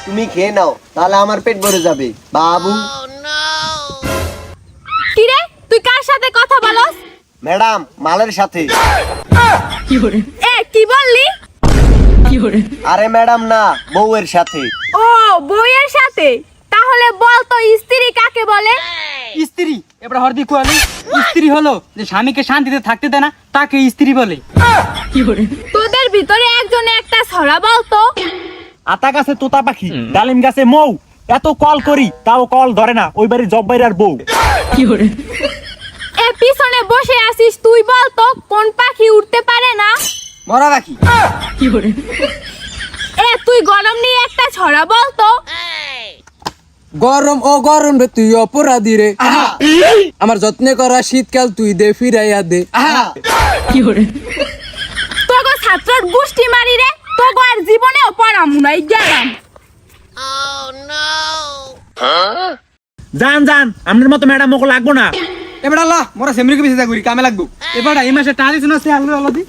তুমি খেয়ে নাও, তাহলে আমার পেট ভরে যাবে বাবু। কি রে, তুই কার সাথে কথা বলস? ম্যাডাম, মালের সাথে। এ কি বললি? আরে ম্যাডাম না, বউয়ের সাথে। ও, বউয়ের সাথে? তাহলে বল তো স্ত্রী কাকে বলে? স্ত্রী? এবার হরদি কোয়ালি স্ত্রী হলো যে স্বামীকে শান্তিতে থাকতে দেয় না, তাকে স্ত্রী বলে। তোদের ভিতরে একজনে একটা ছড়া বলতো। আতা গাছে তোতা পাখি, ডালিম গাছে মৌ, এত কল করি তাও কল ধরে না ওই বাড়ির জব বাইরের বউ। এ পিছনে বসে আছিস, তুই বলতো কোন পাখি উঠতে পারে না? মরা পাখি। এ তুই গরম নিয়ে একটা ছড়া বলতো। গরম ও গরম রে তুই অপরাধী রে, আমার যত্নে করা শীতকাল তুই দে ফিরাইয়া দে। তোগো ছাত্রর গুষ্টি মারি রে, তোগো আর জীবনেও পড়ামু নাই গেলাম। জান জান, আপনার মতো ম্যাডাম ওকে লাগবো না। এবার আল্লাহ মোরা সেমরিকে বেঁচে থাকুরি, কামে লাগবো। এবার এই মাসে টাকা দিছ না, সে আল্লাহ আল্লাহ দি।